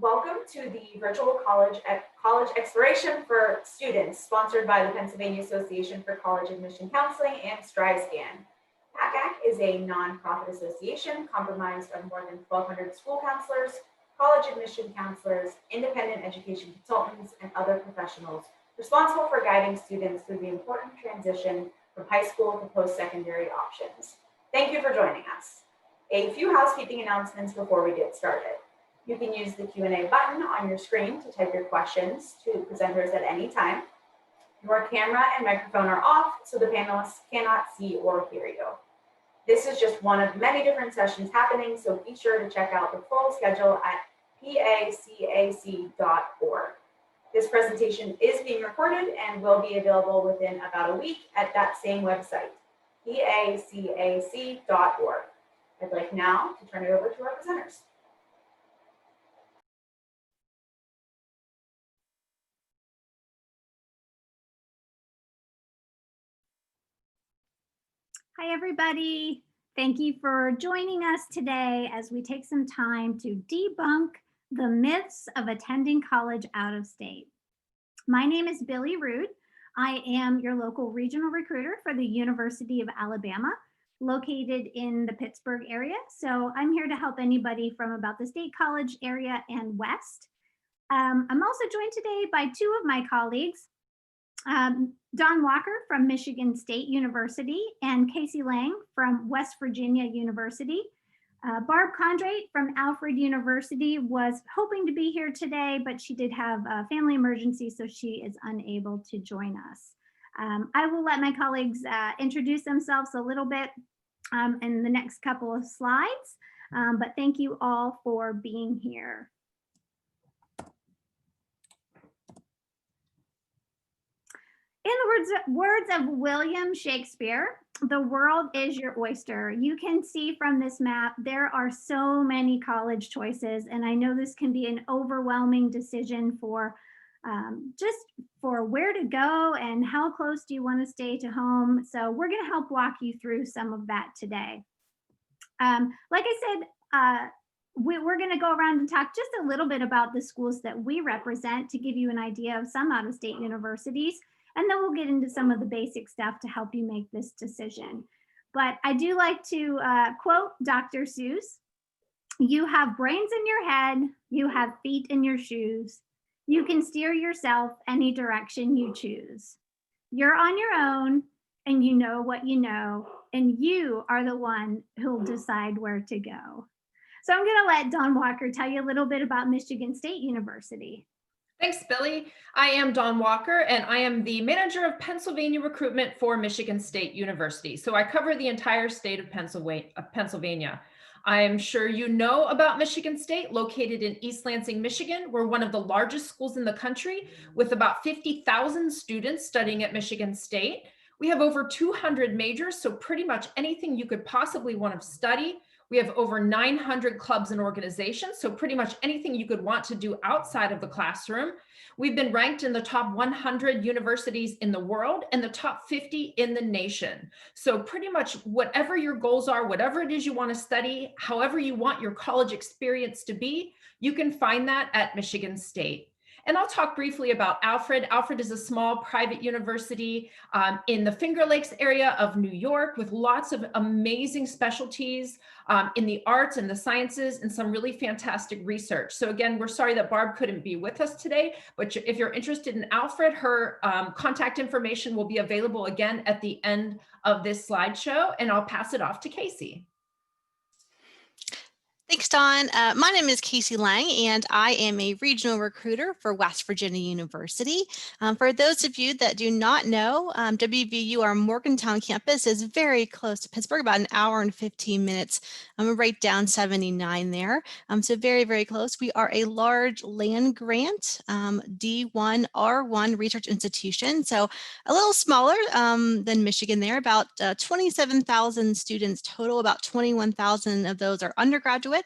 Welcome to the virtual college exploration for students, sponsored by the Pennsylvania Association for College Admission Counseling and StriveScan. PACAC is a nonprofit association comprised of more than 1,200 school counselors, college admission counselors, independent education consultants, and other professionals responsible for guiding students through the important transition from high school to post-secondary options. Thank you for joining us. A few housekeeping announcements before we get started. You can use the Q&A button on your screen to type your questions to presenters at any time. Your camera and microphone are off, so the panelists cannot see or hear you. This is just one of many different sessions happening, so be sure to check out the full schedule at pacac.org. This presentation is being recorded and will be available within about a week at that same website, pacac.org. I'd like now to turn it over to our presenters. Hi, everybody. Thank you for joining us today as we take some time to debunk the myths of attending college out of state. My name is Billy Root. I am your local regional recruiter for the University of Alabama, located in the Pittsburgh area. So I'm here to help anybody from about the State College area and west. I'm also joined today by two of my colleagues, Don Walker from Michigan State University and Casey Lang from West Virginia University. Barb Condrate from Alfred University was hoping to be here today, but she did have a family emergency, so she is unable to join us. I will let my colleagues introduce themselves a little bit in the next couple of slides, but thank you all for being here. In the words of William Shakespeare, the world is your oyster. You can see from this map, there are so many college choices, and I know this can be an overwhelming decision for just for where to go and how close do you want to stay to home. So we're going to help walk you through some of that today. Like I said, we're going to go around and talk just a little bit about the schools that we represent to give you an idea of some out-of-state universities. And then we'll get into some of the basic stuff to help you make this decision. But I do like to quote Dr. Seuss. You have brains in your head, you have feet in your shoes. You can steer yourself any direction you choose. You're on your own and you know what you know, and you are the one who'll decide where to go. So I'm gonna let Don Walker tell you a little bit about Michigan State University. Thanks, Billy. I am Don Walker, and I am the manager of Pennsylvania recruitment for Michigan State University. So I cover the entire state of Pennsylvania. I'm sure you know about Michigan State, located in East Lansing, Michigan. We're one of the largest schools in the country with about 50,000 students studying at Michigan State. We have over 200 majors, so pretty much anything you could possibly want to study. We have over 900 clubs and organizations, so pretty much anything you could want to do outside of the classroom. We've been ranked in the top 100 universities in the world and the top 50 in the nation. So pretty much whatever your goals are, whatever it is you want to study, however you want your college experience to be, you can find that at Michigan State. And I'll talk briefly about Alfred. Alfred is a small private university in the Finger Lakes area of New York with lots of amazing specialties in the arts and the sciences and some really fantastic research. So again, we're sorry that Barb couldn't be with us today, but if you're interested in Alfred, her contact information will be available again at the end of this slideshow, and I'll pass it off to Casey. Thanks, Dawn. My name is Casey Lang, and I am a regional recruiter for West Virginia University. For those of you that do not know, WVU, our Morgantown campus, is very close to Pittsburgh, about an hour and 15 minutes. Right down 79 there. So very, very close. We are a large land grant D1 R1 research institution. So a little smaller than Michigan there, about 27,000 students total, about 21,000 of those are undergraduates.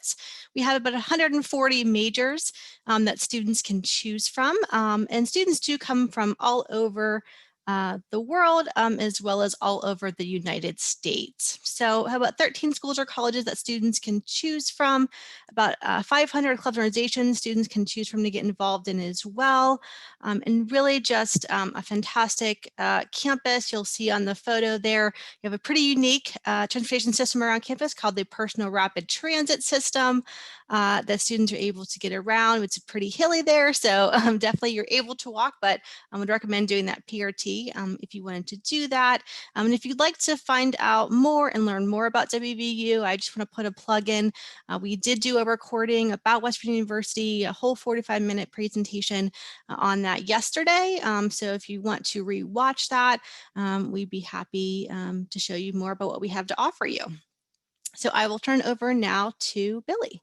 We have about 140 majors that students can choose from, and students do come from all over the world, as well as all over the United States. So about 13 schools or colleges that students can choose from, about 500 clubs and organizations students can choose from to get involved in as well. And really just a fantastic campus. You'll see on the photo there, you have a pretty unique transportation system around campus called the Personal Rapid Transit System. The students are able to get around. It's pretty hilly there, so definitely you're able to walk, but I would recommend doing that PRT if you wanted to do that. And if you'd like to find out more and learn more about WVU, I just want to put a plug in. We did do a recording about West Virginia University, a whole 45-minute presentation on that yesterday. So if you want to rewatch that, we'd be happy to show you more about what we have to offer you. So I will turn over now to Billy.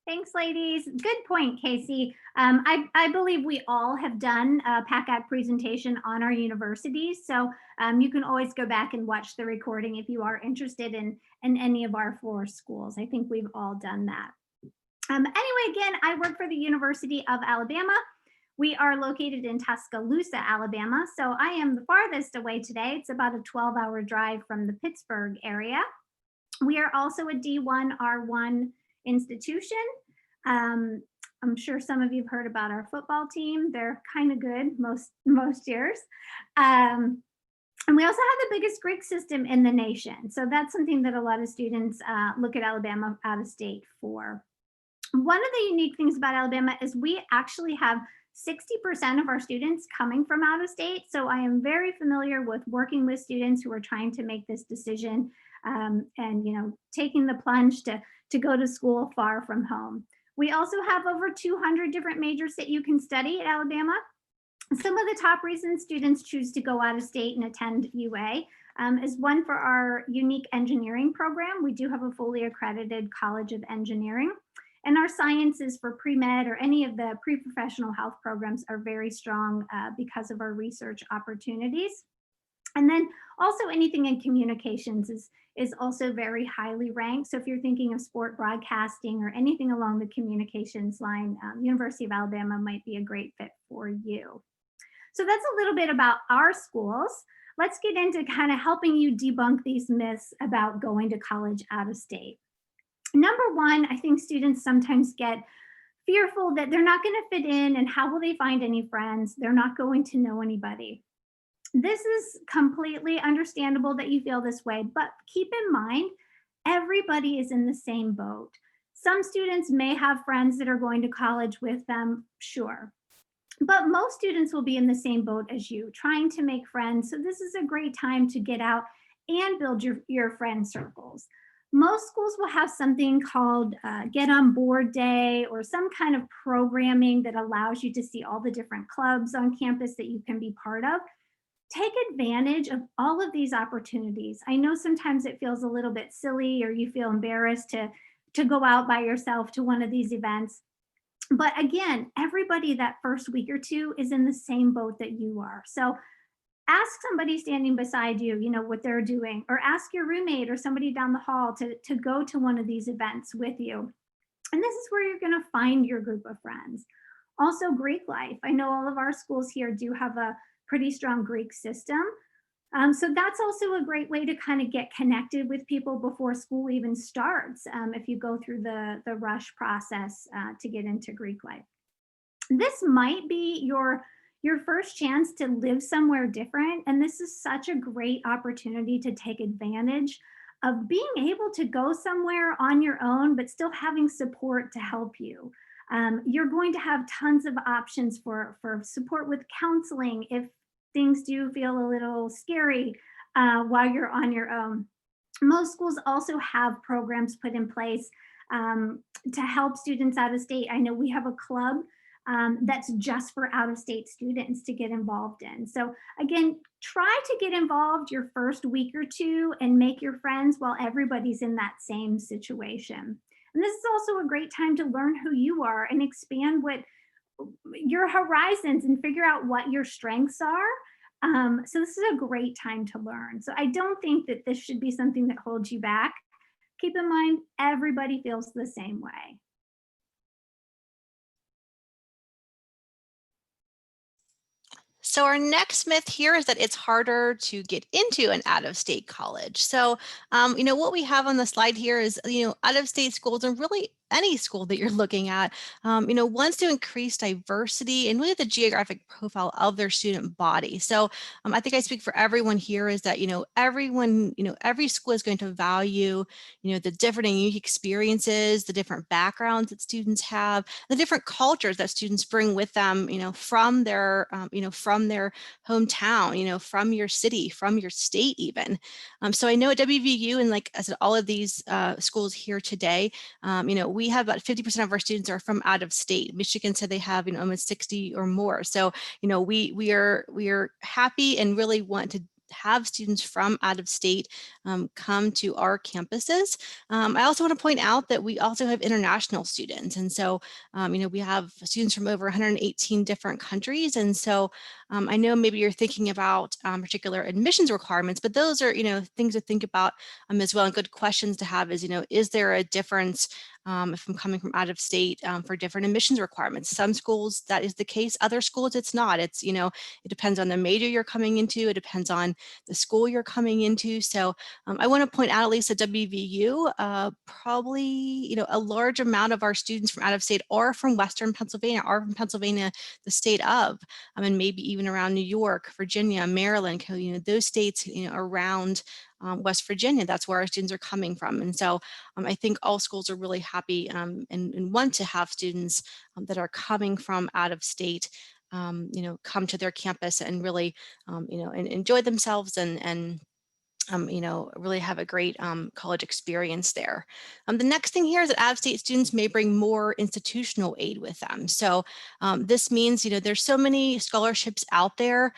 Thanks, ladies. Good point, Casey. I believe we all have done a PACAC presentation on our universities, so you can always go back and watch the recording if you are interested in any of our 4 schools. I think we've all done that. Anyway, again, I work for the University of Alabama. We are located in Tuscaloosa, Alabama, so I am the farthest away today. It's about a 12-hour drive from the Pittsburgh area. We are also a D1 R1 institution. I'm sure some of you have heard about our football team. They're kind of good most years. And we also have the biggest Greek system in the nation. So that's something that a lot of students look at Alabama out of state for. One of the unique things about Alabama is we actually have 60% of our students coming from out of state. So I am very familiar with working with students who are trying to make this decision and taking the plunge to go to school far from home. We also have over 200 different majors that you can study at Alabama. Some of the top reasons students choose to go out of state and attend UA is one for our unique engineering program. We do have a fully accredited College of Engineering, and our sciences for pre-med or any of the pre-professional health programs are very strong because of our research opportunities. And then also anything in communications is also very highly ranked. So if you're thinking of sport broadcasting or anything along the communications line, University of Alabama might be a great fit for you. So that's a little bit about our schools. Let's get into kind of helping you debunk these myths about going to college out of state. Number one, I think students sometimes get fearful that they're not going to fit in and how will they find any friends? They're not going to know anybody. This is completely understandable that you feel this way, but keep in mind, everybody is in the same boat. Some students may have friends that are going to college with them, sure. But most students will be in the same boat as you, trying to make friends. So this is a great time to get out and build your friend circles. Most schools will have something called Get On Board Day or some kind of programming that allows you to see all the different clubs on campus that you can be part of. Take advantage of all of these opportunities. I know sometimes it feels a little bit silly or you feel embarrassed to go out by yourself to one of these events. But again, everybody that first week or two is in the same boat that you are. So ask somebody standing beside you, what they're doing, or ask your roommate or somebody down the hall to go to one of these events with you. And this is where you're going to find your group of friends. Also, Greek life. I know all of our schools here do have a pretty strong Greek system. So that's also a great way to kind of get connected with people before school even starts, if you go through the rush process to get into Greek life. This might be your first chance to live somewhere different, and this is such a great opportunity to take advantage of being able to go somewhere on your own, but still having support to help you. You're going to have tons of options for support with counseling if things do feel a little scary while you're on your own. Most schools also have programs put in place to help students out of state. I know we have a club that's just for out-of-state students to get involved in. So again, try to get involved your first week or two and make your friends while everybody's in that same situation. And this is also a great time to learn who you are and expand what your horizons and figure out what your strengths are. So this is a great time to learn. So I don't think that this should be something that holds you back. Keep in mind, everybody feels the same way. So our next myth here is that it's harder to get into an out-of-state college. So, what we have on the slide here is, out-of-state schools, and really any school that you're looking at, wants to increase diversity and really the geographic profile of their student body. So I think I speak for everyone here is that, everyone, every school is going to value, the different and unique experiences, the different backgrounds that students have, the different cultures that students bring with them, from their, from their hometown, from your city, from your state even. So I know at WVU, and like I said, all of these schools here today, we have about 50% of our students are from out of state. Michigan said they have, almost 60 or more. So, we are happy and really want to have students from out of state come to our campuses. I also want to point out that we also have international students. And so, we have students from over 118 different countries. And so I know maybe you're thinking about particular admissions requirements, but those are, things to think about as well. And good questions to have is there a difference if I'm coming from out of state for different admissions requirements? Some schools that is the case, other schools it's not. It's, it depends on the major you're coming into, it depends on the school you're coming into. So I want to point out, at least at WVU, probably, a large amount of our students from out of state are from Western Pennsylvania, are from Pennsylvania, the state of, and maybe even around New York, Virginia, Maryland, those states, around West Virginia. That's where our students are coming from. And so I think all schools are really happy and want to have students that are coming from out of state, come to their campus and really, and enjoy themselves and really have a great college experience there. The next thing here is that out-of-state students may bring more institutional aid with them. So this means, there's so many scholarships out there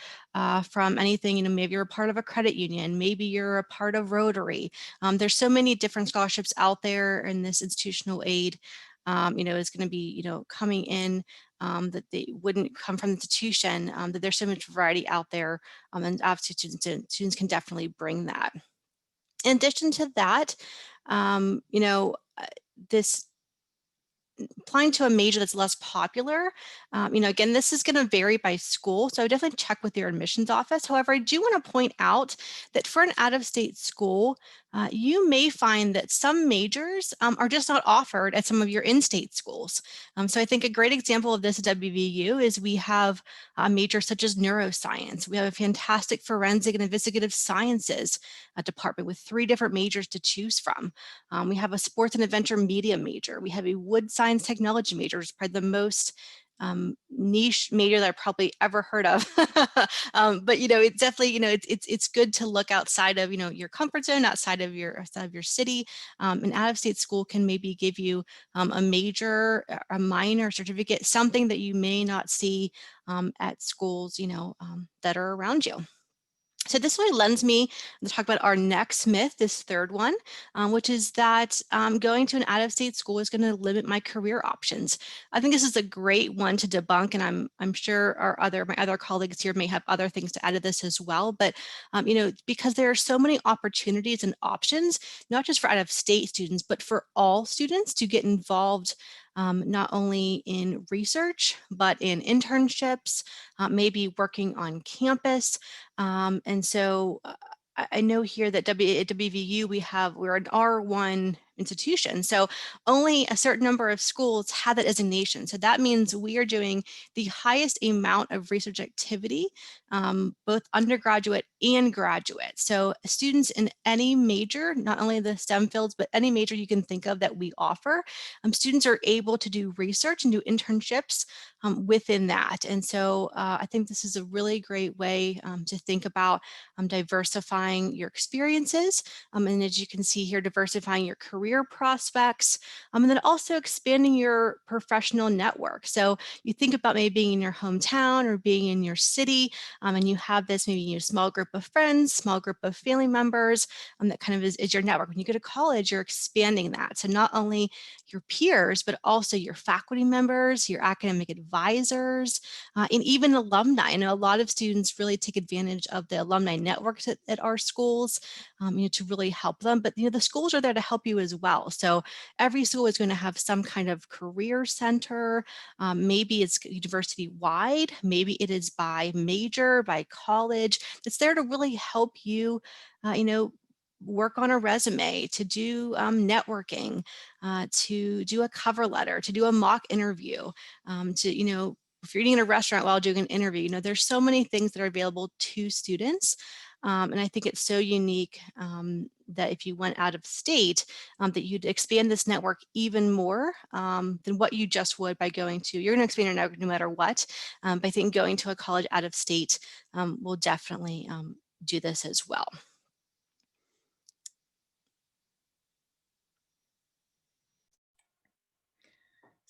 from anything, maybe you're a part of a credit union, maybe you're a part of Rotary. There's so many different scholarships out there, and this institutional aid is going to be, coming in that they wouldn't come from the institution, that there's so much variety out there, and obviously students can definitely bring that. In addition to that, this applying to a major that's less popular, again, this is going to vary by school, so definitely check with your admissions office. However, I do want to point out that for an out-of-state school, you may find that some majors are just not offered at some of your in-state schools. So I think a great example of this at WVU is we have a major such as neuroscience. We have a fantastic forensic and investigative sciences department with 3 different majors to choose from. We have a sports and adventure media major. We have a wood science technology major, which is probably the most niche major that I probably ever heard of. But it's definitely, it's good to look outside of your comfort zone, outside of your city. An out-of-state school can maybe give you a major, a minor certificate, something that you may not see at schools that are around you. So this really lends me to talk about our next myth, this third one, which is that going to an out-of-state school is going to limit my career options. I think this is a great one to debunk, and I'm sure my other colleagues here may have other things to add to this as well. But because there are so many opportunities and options, not just for out-of-state students, but for all students to get involved not only in research, but in internships, maybe working on campus. And so I know here that at WVU, we're an R1 institution. So only a certain number of schools have that designation. So that means we are doing the highest amount of research activity, both undergraduate and graduate. So students in any major, not only the STEM fields, but any major you can think of that we offer, students are able to do research and do internships within that. And so I think this is a really great way to think about diversifying your experiences. And as you can see here, diversifying your career prospects, and then also expanding your professional network. So you think about maybe being in your hometown or being in your city, and you have this maybe a small group of friends, small group of family members, that kind of is your network. When you go to college, you're expanding that. So not only your peers, but also your faculty members, your academic advisors, and even alumni. I know a lot of students really take advantage of the alumni networks at our schools, to really help them. But the schools are there to help you as well. So every school is going to have some kind of career center. Maybe it's university wide, maybe it is by major, by college. It's there to really help you, work on a resume, to do networking, to do a cover letter, to do a mock interview, if you're eating in a restaurant while doing an interview, there's so many things that are available to students. And I think it's so unique that if you went out of state, that you'd expand this network even more than what you just would by going to, you're going to expand your network no matter what. But I think going to a college out of state will definitely do this as well.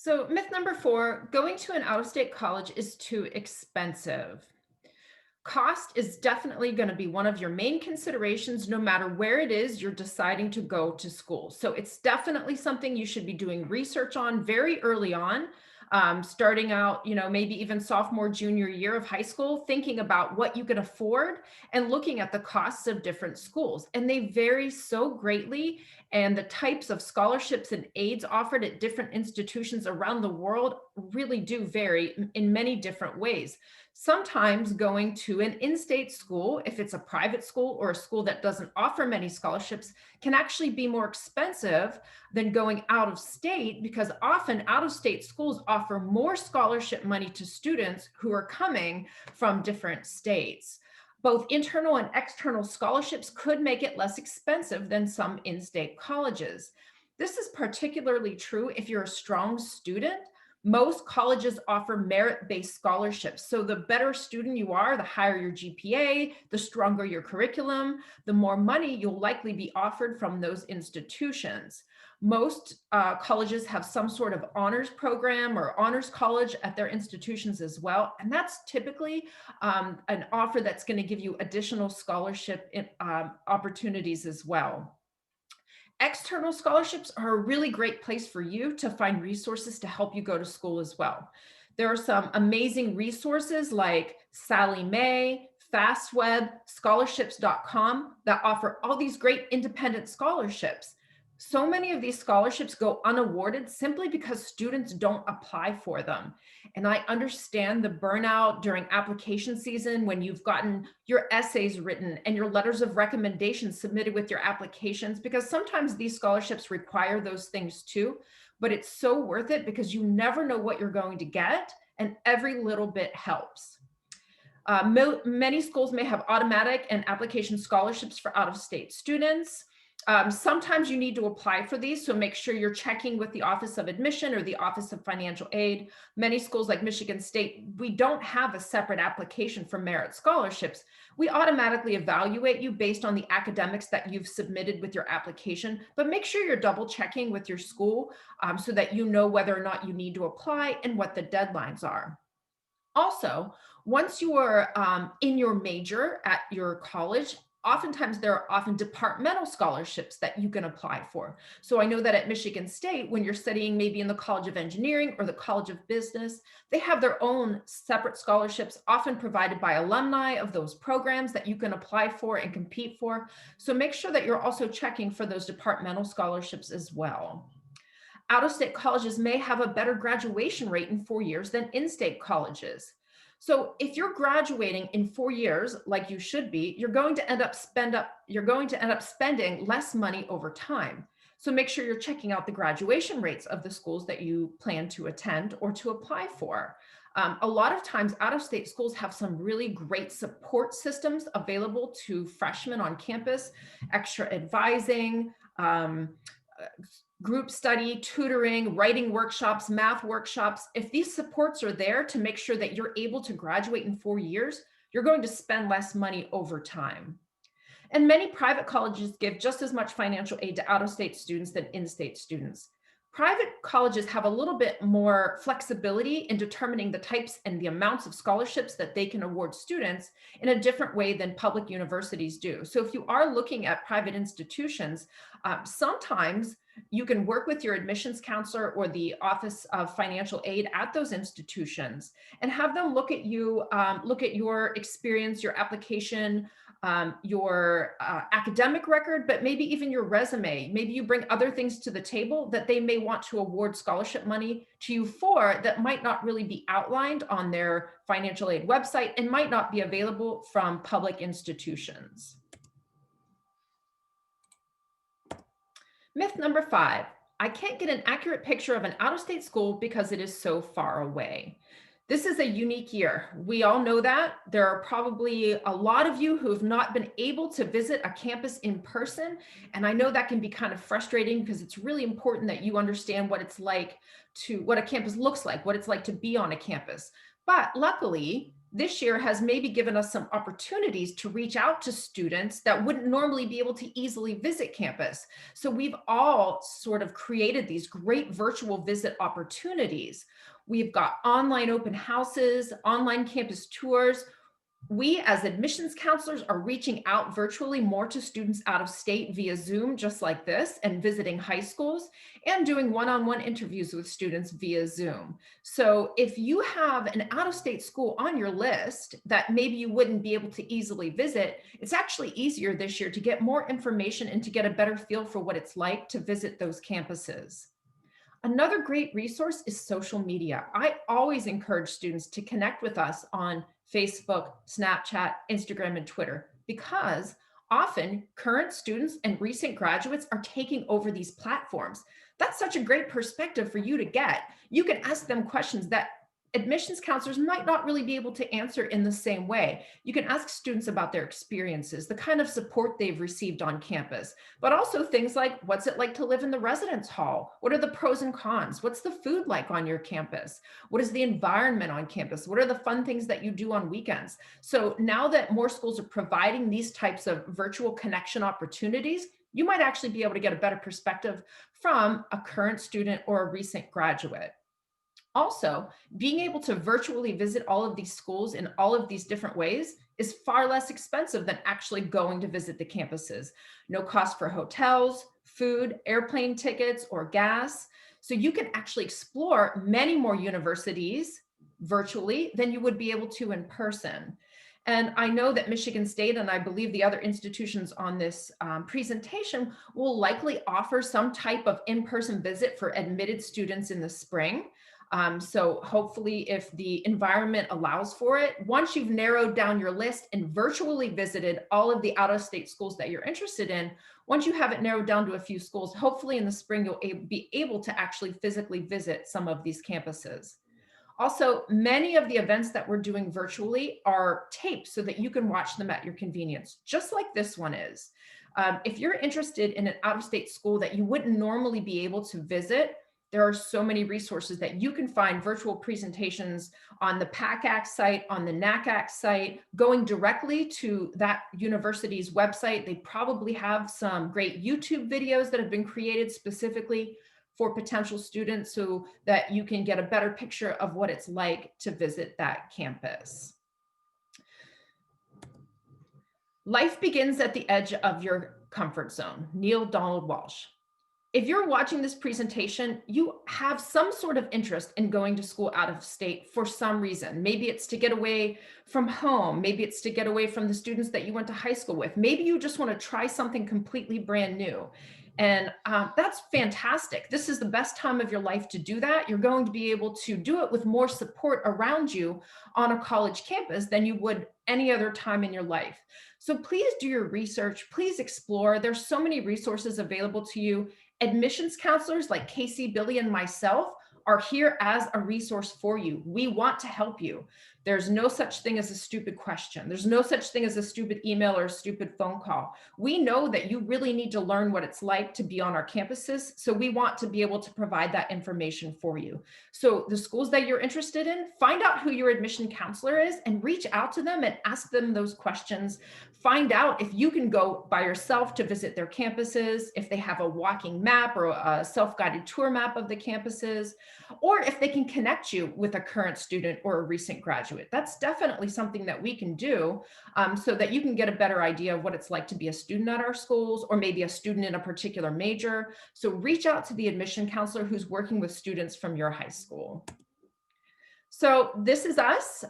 So myth number 4, going to an out-of-state college is too expensive. Cost is definitely going to be one of your main considerations, no matter where it is you're deciding to go to school. So it's definitely something you should be doing research on very early on, starting out, maybe even sophomore, junior year of high school, thinking about what you can afford and looking at the costs of different schools. And they vary so greatly. And the types of scholarships and aids offered at different institutions around the world really do vary in many different ways. Sometimes going to an in-state school, if it's a private school or a school that doesn't offer many scholarships, can actually be more expensive than going out of state, because often out-of-state schools offer more scholarship money to students who are coming from different states. Both internal and external scholarships could make it less expensive than some in-state colleges. This is particularly true if you're a strong student. Most colleges offer merit-based scholarships. So the better student you are, the higher your GPA, the stronger your curriculum, the more money you'll likely be offered from those institutions. Most colleges have some sort of honors program or honors college at their institutions as well. And that's typically an offer that's going to give you additional scholarship opportunities as well. External scholarships are a really great place for you to find resources to help you go to school as well. There are some amazing resources like Sally Mae, FastWeb, scholarships.com that offer all these great independent scholarships. So many of these scholarships go unawarded simply because students don't apply for them. And I understand the burnout during application season when you've gotten your essays written and your letters of recommendation submitted with your applications, because sometimes these scholarships require those things too, but it's so worth it because you never know what you're going to get, and every little bit helps. Many schools may have automatic and application scholarships for out-of-state students. Sometimes you need to apply for these, so make sure you're checking with the Office of Admission or the Office of Financial Aid. Many schools like Michigan State, we don't have a separate application for merit scholarships. We automatically evaluate you based on the academics that you've submitted with your application, but make sure you're double checking with your school so that you know whether or not you need to apply and what the deadlines are. Also, once you are in your major at your college, oftentimes there are often departmental scholarships that you can apply for. So I know that at Michigan State, when you're studying maybe in the College of Engineering or the College of Business, they have their own separate scholarships, often provided by alumni of those programs that you can apply for and compete for. So make sure that you're also checking for those departmental scholarships as well. Out-of-state colleges may have a better graduation rate in 4 years than in-state colleges. So if you're graduating in 4 years, like you should be, you're going to end up spending less money over time. So make sure you're checking out the graduation rates of the schools that you plan to attend or to apply for. A lot of times out-of-state schools have some really great support systems available to freshmen on campus, extra advising, group study, tutoring, writing workshops, math workshops. If these supports are there to make sure that you're able to graduate in 4 years, you're going to spend less money over time. And many private colleges give just as much financial aid to out-of-state students than in-state students. Private colleges have a little bit more flexibility in determining the types and the amounts of scholarships that they can award students in a different way than public universities do. So if you are looking at private institutions, sometimes you can work with your admissions counselor or the Office of Financial Aid at those institutions and have them look at you, look at your experience, your application, your academic record, but maybe even your resume. Maybe you bring other things to the table that they may want to award scholarship money to you for that might not really be outlined on their financial aid website and might not be available from public institutions. Myth number 5, I can't get an accurate picture of an out-of-state school because it is so far away. This is a unique year. We all know that. There are probably a lot of you who have not been able to visit a campus in person. And I know that can be kind of frustrating because it's really important that you understand what it's like what a campus looks like, what it's like to be on a campus. But luckily, this year has maybe given us some opportunities to reach out to students that wouldn't normally be able to easily visit campus. So we've all sort of created these great virtual visit opportunities. We've got online open houses, online campus tours. We as admissions counselors are reaching out virtually more to students out of state via Zoom, just like this, and visiting high schools and doing one-on-one interviews with students via Zoom. So if you have an out-of-state school on your list that maybe you wouldn't be able to easily visit, it's actually easier this year to get more information and to get a better feel for what it's like to visit those campuses. Another great resource is social media. I always encourage students to connect with us on Facebook, Snapchat, Instagram, and Twitter, because often current students and recent graduates are taking over these platforms. That's such a great perspective for you to get. You can ask them questions that admissions counselors might not really be able to answer in the same way. You can ask students about their experiences, the kind of support they've received on campus, but also things like, what's it like to live in the residence hall? What are the pros and cons? What's the food like on your campus? What is the environment on campus? What are the fun things that you do on weekends? So now that more schools are providing these types of virtual connection opportunities, you might actually be able to get a better perspective from a current student or a recent graduate. Also, being able to virtually visit all of these schools in all of these different ways is far less expensive than actually going to visit the campuses. No cost for hotels, food, airplane tickets, or gas. So you can actually explore many more universities virtually than you would be able to in person. And I know that Michigan State, and I believe the other institutions on this presentation, will likely offer some type of in-person visit for admitted students in the spring. So hopefully if the environment allows for it, once you've narrowed down your list and virtually visited all of the out-of-state schools that you're interested in, once you have it narrowed down to a few schools, hopefully in the spring, you'll be able to actually physically visit some of these campuses. Also, many of the events that we're doing virtually are taped so that you can watch them at your convenience, just like this one is. If you're interested in an out-of-state school that you wouldn't normally be able to visit, there are so many resources that you can find virtual presentations on the PACAC site, on the NACAC site, going directly to that university's website. They probably have some great YouTube videos that have been created specifically for potential students so that you can get a better picture of what it's like to visit that campus. Life begins at the edge of your comfort zone. Neale Donald Walsch. If you're watching this presentation, you have some sort of interest in going to school out of state for some reason. Maybe it's to get away from home. Maybe it's to get away from the students that you went to high school with. Maybe you just want to try something completely brand new. And that's fantastic. This is the best time of your life to do that. You're going to be able to do it with more support around you on a college campus than you would any other time in your life. So please do your research. Please explore. There's so many resources available to you. Admissions counselors like Casey, Billy, and myself are here as a resource for you. We want to help you. There's no such thing as a stupid question. There's no such thing as a stupid email or a stupid phone call. We know that you really need to learn what it's like to be on our campuses. So we want to be able to provide that information for you. So the schools that you're interested in, find out who your admission counselor is and reach out to them and ask them those questions. Find out if you can go by yourself to visit their campuses, if they have a walking map or a self-guided tour map of the campuses, or if they can connect you with a current student or a recent graduate. That's definitely something that we can do so that you can get a better idea of what it's like to be a student at our schools, or maybe a student in a particular major. So reach out to the admission counselor who's working with students from your high school. So this is us.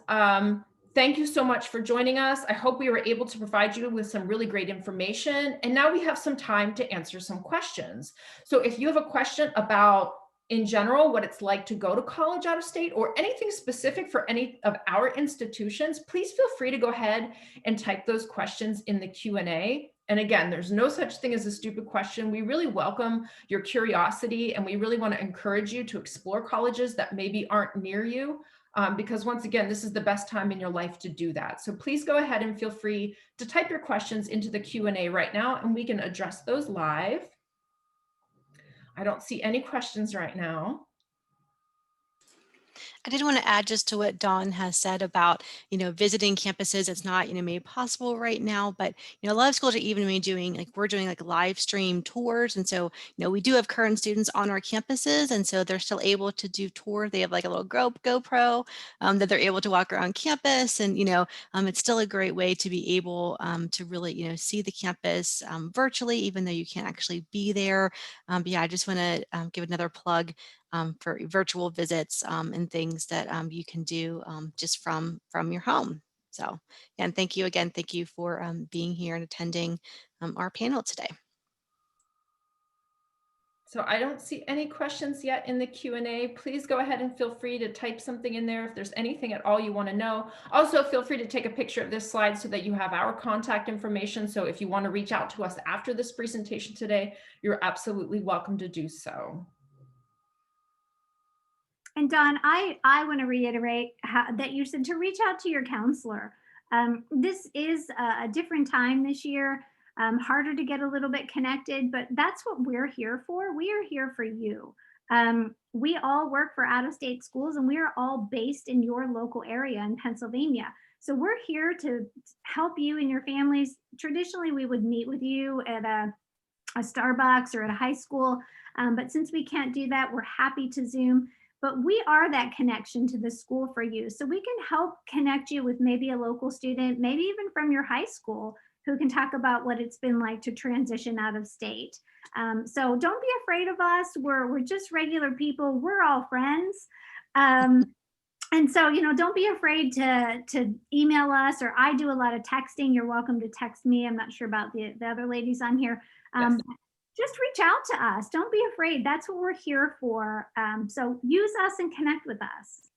thank you so much for joining us. I hope we were able to provide you with some really great information. And now we have some time to answer some questions. So if you have a question about, in general, what it's like to go to college out of state or anything specific for any of our institutions, please feel free to go ahead and type those questions in the Q&A. And again, there's no such thing as a stupid question. We really welcome your curiosity, and we really want to encourage you to explore colleges that maybe aren't near you. Because once again, this is the best time in your life to do that. So please go ahead and feel free to type your questions into the Q&A right now, and we can address those live. I don't see any questions right now. I did want to add just to what Dawn has said about, visiting campuses. It's not, made possible right now, but, a lot of schools are even doing, we're doing live stream tours. And so, we do have current students on our campuses. And so they're still able to do tours. They have a little GoPro that they're able to walk around campus. And, it's still a great way to be able to really, see the campus virtually, even though you can't actually be there. But yeah, I just want to give another plug for virtual visits and things that you can do just from your home. So, and thank you again. Thank you for being here and attending our panel today. So I don't see any questions yet in the Q&A. Please go ahead and feel free to type something in there if there's anything at all you want to know. Also, feel free to take a picture of this slide so that you have our contact information. So if you want to reach out to us after this presentation today, you're absolutely welcome to do so. And Dawn, I want to reiterate that you said to reach out to your counselor. This is a different time this year, harder to get a little bit connected, but that's what we're here for. We are here for you. We all work for out-of-state schools, and we are all based in your local area in Pennsylvania. So we're here to help you and your families. Traditionally, we would meet with you at a Starbucks or at a high school, but since we can't do that, we're happy to Zoom. But we are that connection to the school for you. So we can help connect you with maybe a local student, maybe even from your high school, who can talk about what it's been like to transition out of state. So don't be afraid of us. We're just regular people. We're all friends. And so, don't be afraid to email us, or I do a lot of texting. You're welcome to text me. I'm not sure about the other ladies on here. Yes. Just reach out to us. Don't be afraid. That's what we're here for. So use us and connect with us.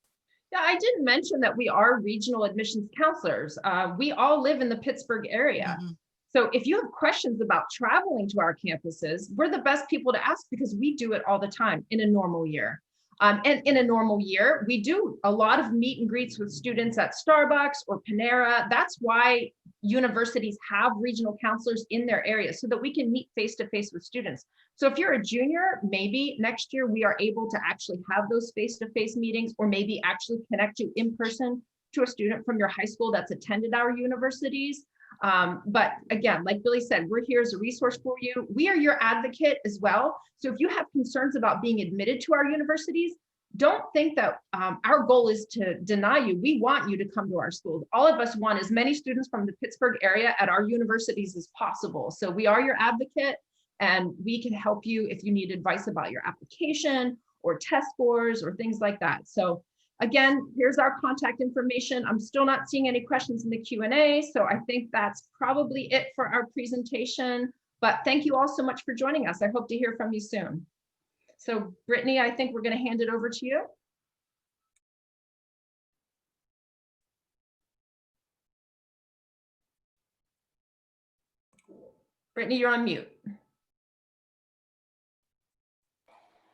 Yeah, I didn't mention that we are regional admissions counselors. We all live in the Pittsburgh area. Mm-hmm. So if you have questions about traveling to our campuses, we're the best people to ask because we do it all the time in a normal year. And in a normal year, we do a lot of meet and greets with students at Starbucks or Panera. That's why universities have regional counselors in their area so that we can meet face-to-face with students. So if you're a junior, maybe next year we are able to actually have those face-to-face meetings, or maybe actually connect you in person to a student from your high school that's attended our universities. But again, like Billy said, we're here as a resource for you. We are your advocate as well. So if you have concerns about being admitted to our universities, don't think that our goal is to deny you. We want you to come to our schools. All of us want as many students from the Pittsburgh area at our universities as possible. So we are your advocate, and we can help you if you need advice about your application or test scores or things like that. So again, here's our contact information. I'm still not seeing any questions in the Q&A, so I think that's probably it for our presentation. But thank you all so much for joining us. I hope to hear from you soon. So Brittany, I think we're going to hand it over to you. Brittany, you're on mute.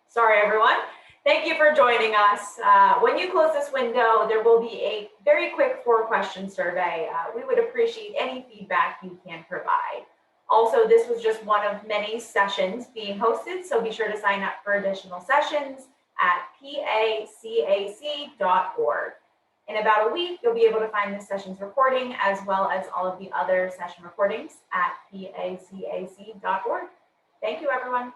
Sorry, everyone. Thank you for joining us. When you close this window, there will be a very quick 4-question survey. We would appreciate any feedback you can provide. Also, this was just one of many sessions being hosted, so be sure to sign up for additional sessions at pacac.org. In about a week, you'll be able to find this session's recording as well as all of the other session recordings at pacac.org. Thank you, everyone.